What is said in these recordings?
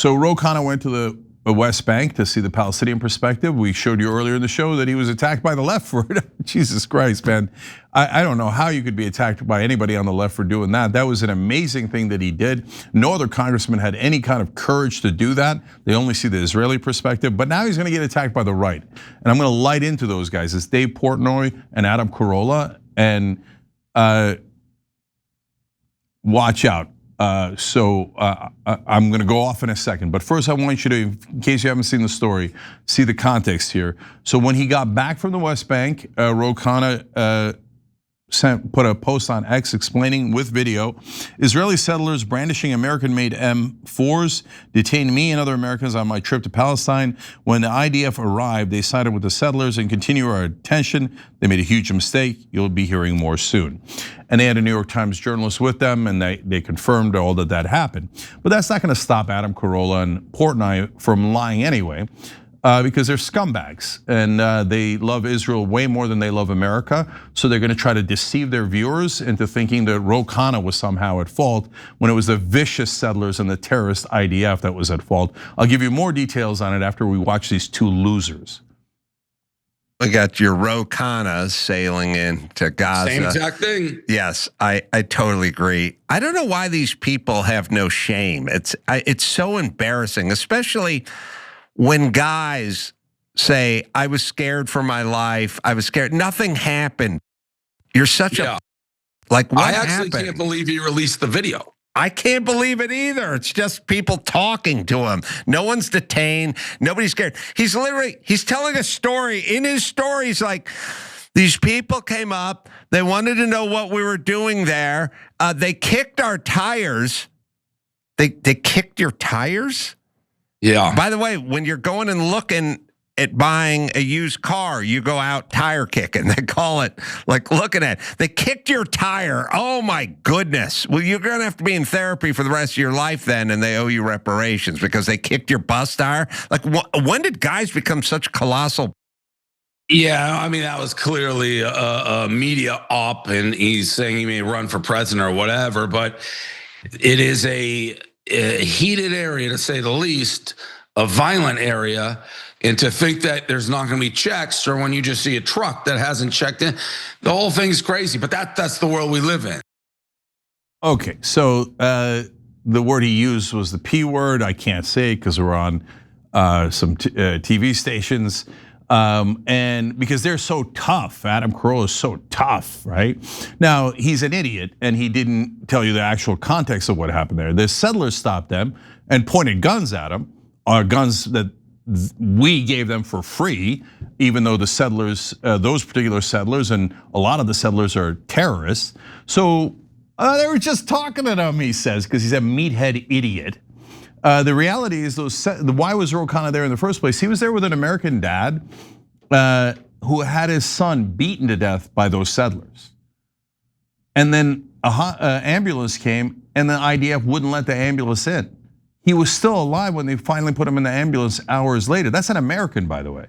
So Ro Khanna went to the West Bank to see the Palestinian perspective. We showed you earlier in the show that he was attacked by the left for it. Jesus Christ, man. I don't know how you could be attacked by anybody on the left for doing that. That was an amazing thing that he did. No other congressman had any kind of courage to do that. They only see the Israeli perspective, but now he's gonna get attacked by the right. And I'm gonna light into those guys. It's Dave Portnoy and Adam Carolla, and watch out. I'm gonna go off in a second, but first I want you to, in case you haven't seen the story, see the context here. So when he got back from the West Bank, Ro Khanna put a post on X explaining with video, Israeli settlers brandishing American-made M4s detained me and other Americans on my trip to Palestine. When the IDF arrived, they sided with the settlers and continue our attention. They made a huge mistake. You'll be hearing more soon. And they had a New York Times journalist with them, and they confirmed all that happened. But that's not gonna stop Adam Carolla and Portnoy from lying anyway. Because they're scumbags and they love Israel way more than they love America. So they're gonna try to deceive their viewers into thinking that Ro Khanna was somehow at fault when it was the vicious settlers and the terrorist IDF that was at fault. I'll give you more details on it after we watch these two losers. We got your Ro Khanna sailing into Gaza. Same exact thing. Yes, I totally agree. I don't know why these people have no shame. It's so embarrassing, especially when guys say, I was scared for my life, I was scared, nothing happened. You're such a, like, what happened? I actually can't believe he released the video. I can't believe it either. It's just people talking to him. No one's detained, nobody's scared. He's telling a story. In his story, he's like, these people came up, they wanted to know what we were doing there. They kicked our tires. They kicked your tires? Yeah. By the way, when you're going and looking at buying a used car, you go out tire kicking. They call it, like, looking at. They kicked your tire. Oh my goodness. Well, you're gonna have to be in therapy for the rest of your life then, and they owe you reparations because they kicked your bus tire. Like, when did guys become such colossal? Yeah, I mean, that was clearly a media op, and he's saying he may run for president or whatever, but it is a heated area, to say the least, a violent area, and to think that there's not going to be checks, or when you just see a truck that hasn't checked in, the whole thing's crazy. But that's the world we live in. Okay, so the word he used was the P word. I can't say it because we're on some TV stations. And because they're so tough, Adam Carolla is so tough, right? Now, he's an idiot and he didn't tell you the actual context of what happened there. The settlers stopped them and pointed guns at them, guns that we gave them for free, even though the settlers, those particular settlers, and a lot of the settlers are terrorists. So they were just talking to them, he says, because he's a meathead idiot. The reality is, why was Ro Khanna there in the first place? He was there with an American dad who had his son beaten to death by those settlers. And then an ambulance came and the IDF wouldn't let the ambulance in. He was still alive when they finally put him in the ambulance hours later. That's an American, by the way.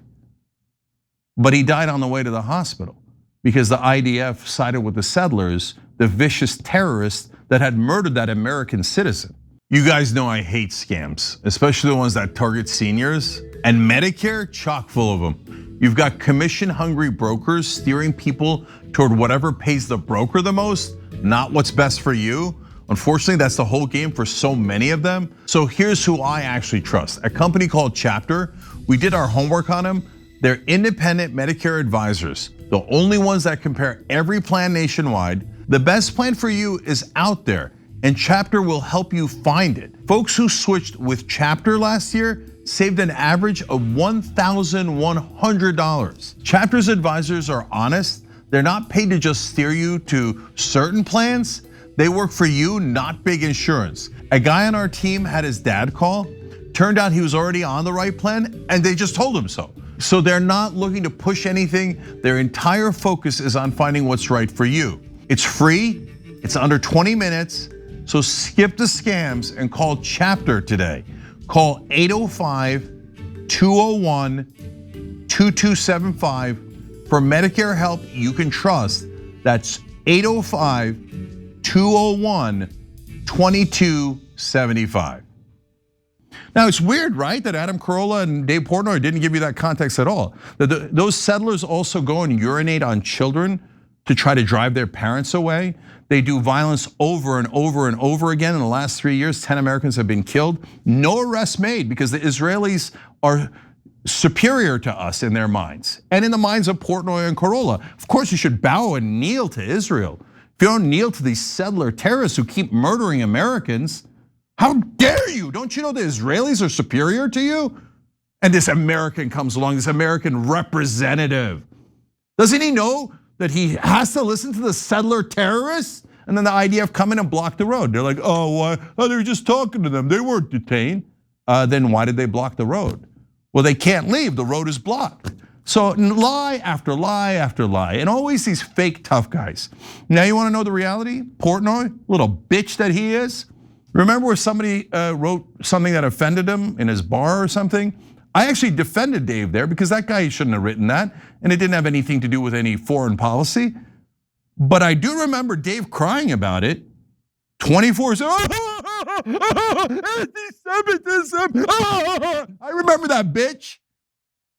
But he died on the way to the hospital because the IDF sided with the settlers, the vicious terrorists that had murdered that American citizen. You guys know I hate scams, especially the ones that target seniors. And Medicare, chock full of them. You've got commission-hungry brokers steering people toward whatever pays the broker the most, not what's best for you. Unfortunately, that's the whole game for so many of them. So here's who I actually trust. A company called Chapter. We did our homework on them. They're independent Medicare advisors, the only ones that compare every plan nationwide. The best plan for you is out there, and Chapter will help you find it. Folks who switched with Chapter last year saved an average of $1,100. Chapter's advisors are honest. They're not paid to just steer you to certain plans. They work for you, not big insurance. A guy on our team had his dad call. Turned out he was already on the right plan, and they just told him so. So they're not looking to push anything. Their entire focus is on finding what's right for you. It's free, it's under 20 minutes. So skip the scams and call Chapter today. Call 805-201-2275 for Medicare help you can trust. That's 805-201-2275. Now it's weird, right, that Adam Carolla and Dave Portnoy didn't give you that context at all. That those settlers also go and urinate on children to try to drive their parents away. They do violence over and over and over again. In the last 3 years, 10 Americans have been killed. No arrests made because the Israelis are superior to us in their minds and in the minds of Portnoy and Carolla. Of course, you should bow and kneel to Israel. If you don't kneel to these settler terrorists who keep murdering Americans, how dare you? Don't you know the Israelis are superior to you? And this American comes along, this American representative. Doesn't he know that he has to listen to the settler terrorists? And then the IDF come in and block the road. They're like, oh, why? Oh, they were just talking to them. They weren't detained. Then why did they block the road? Well, they can't leave. The road is blocked. So lie after lie after lie, and always these fake tough guys. Now you want to know the reality? Portnoy, little bitch that he is. Remember where somebody wrote something that offended him in his bar or something? I actually defended Dave there because that guy shouldn't have written that, and it didn't have anything to do with any foreign policy. But I do remember Dave crying about it 24/7. Anti-Semitism. I remember that, bitch.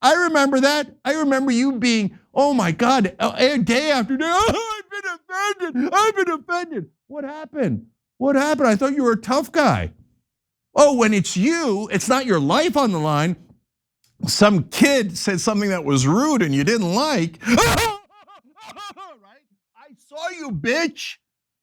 I remember that. I remember you being, oh my God, day after day. I've been offended. What happened? What happened? I thought you were a tough guy. Oh, when it's you, it's not your life on the line. Some kid said something that was rude and you didn't like. Right? I saw you, bitch.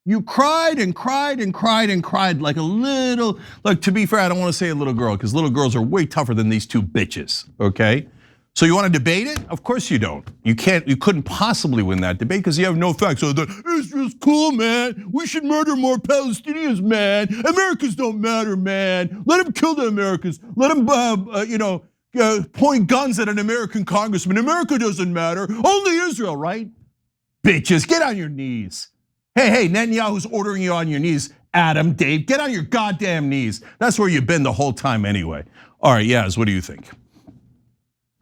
You cried and cried and cried and cried like a little, like to be fair, I don't want to say a little girl because little girls are way tougher than these two bitches, okay? So you want to debate it? Of course you don't. You couldn't possibly win that debate because you have no facts. So Israel's cool, man. We should murder more Palestinians, man. Americans don't matter, man. Let them kill the Americans. Let them, point guns at an American congressman. America doesn't matter. Only Israel, right? Bitches, get on your knees. Hey, Netanyahu's ordering you on your knees. Adam, Dave, get on your goddamn knees. That's where you've been the whole time anyway. All right, Yaz, what do you think?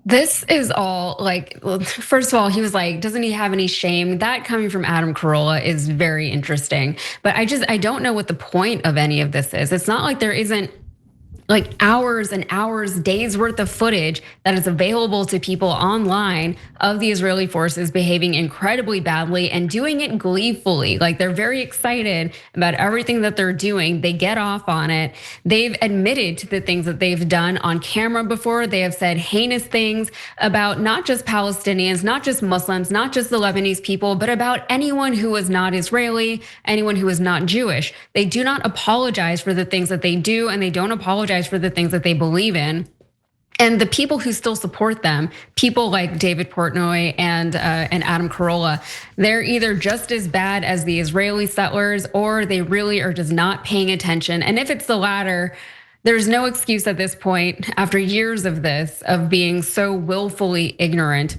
This is all like, well, first of all, he was like, doesn't he have any shame? That coming from Adam Carolla is very interesting. But I don't know what the point of any of this is. It's not like there isn't like hours and hours, days worth of footage that is available to people online of the Israeli forces behaving incredibly badly and doing it gleefully. Like they're very excited about everything that they're doing. They get off on it. They've admitted to the things that they've done on camera before. They have said heinous things about not just Palestinians, not just Muslims, not just the Lebanese people, but about anyone who is not Israeli, anyone who is not Jewish. They do not apologize for the things that they do, and they don't apologize for the things that they believe in. And the people who still support them, people like David Portnoy and Adam Carolla, they're either just as bad as the Israeli settlers, or they really are just not paying attention. And if it's the latter, there's no excuse at this point, after years of this, of being so willfully ignorant.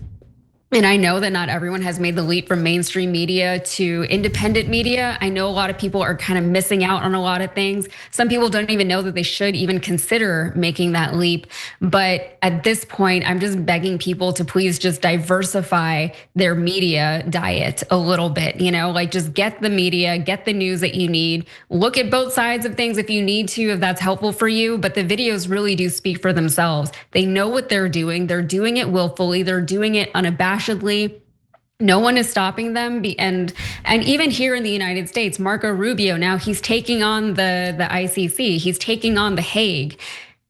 And I know that not everyone has made the leap from mainstream media to independent media. I know a lot of people are kind of missing out on a lot of things. Some people don't even know that they should even consider making that leap. But at this point, I'm just begging people to please just diversify their media diet a little bit. Like just get the media, get the news that you need. Look at both sides of things if you need to, if that's helpful for you. But the videos really do speak for themselves. They know what they're doing. They're doing it willfully. They're doing it unabashedly. No one is stopping them, and even here in the United States, Marco Rubio, now he's taking on the ICC, he's taking on the Hague.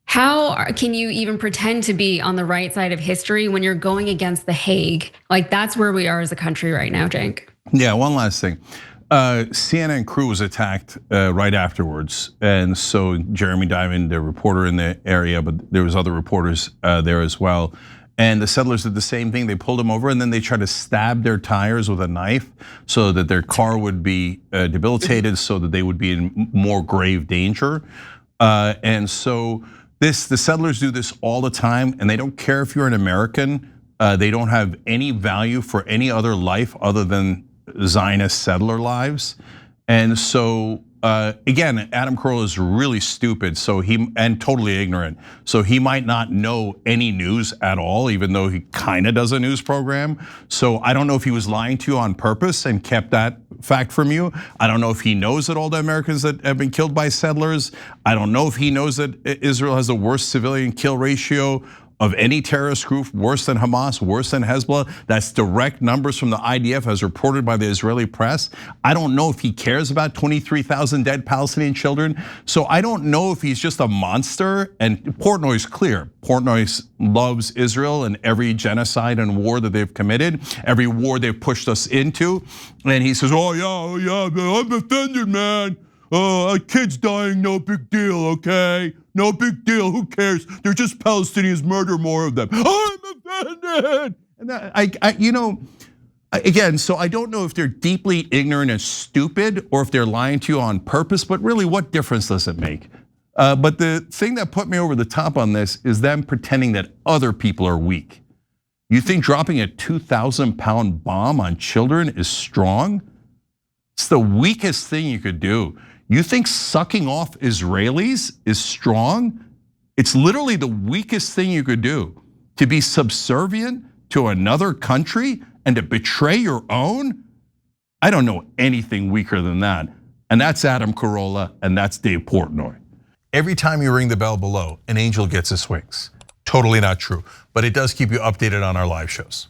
How can you even pretend to be on the right side of history when you're going against the Hague? Like that's where we are as a country right now, Cenk. Yeah, one last thing. CNN crew was attacked right afterwards, and so Jeremy Diamond, the reporter in the area, but there was other reporters there as well. And the settlers did the same thing. They pulled them over and then they tried to stab their tires with a knife so that their car would be debilitated, so that they would be in more grave danger. And so the settlers do this all the time, and they don't care if you're an American. They don't have any value for any other life other than Zionist settler lives. And so again, Adam Carolla is really stupid, and totally ignorant. So he might not know any news at all, even though he kind of does a news program. So I don't know if he was lying to you on purpose and kept that fact from you. I don't know if he knows that all the Americans that have been killed by settlers. I don't know if he knows that Israel has the worst civilian kill ratio of any terrorist group, worse than Hamas, worse than Hezbollah. That's direct numbers from the IDF as reported by the Israeli press. I don't know if he cares about 23,000 dead Palestinian children. So I don't know if he's just a monster, and Portnoy's clear. Portnoy loves Israel and every genocide and war that they've committed, every war they've pushed us into. And he says, oh yeah, I'm offended, man. Kids dying, no big deal, okay? No big deal, who cares? They're just Palestinians, murder more of them. I'm offended! And again, so I don't know if they're deeply ignorant and stupid or if they're lying to you on purpose, but really what difference does it make? But the thing that put me over the top on this is them pretending that other people are weak. You think dropping a 2,000-pound bomb on children is strong? It's the weakest thing you could do. You think sucking off Israelis is strong? It's literally the weakest thing you could do. To be subservient to another country and to betray your own? I don't know anything weaker than that. And that's Adam Carolla and that's Dave Portnoy. Every time you ring the bell below, an angel gets his wings. Totally not true, but it does keep you updated on our live shows.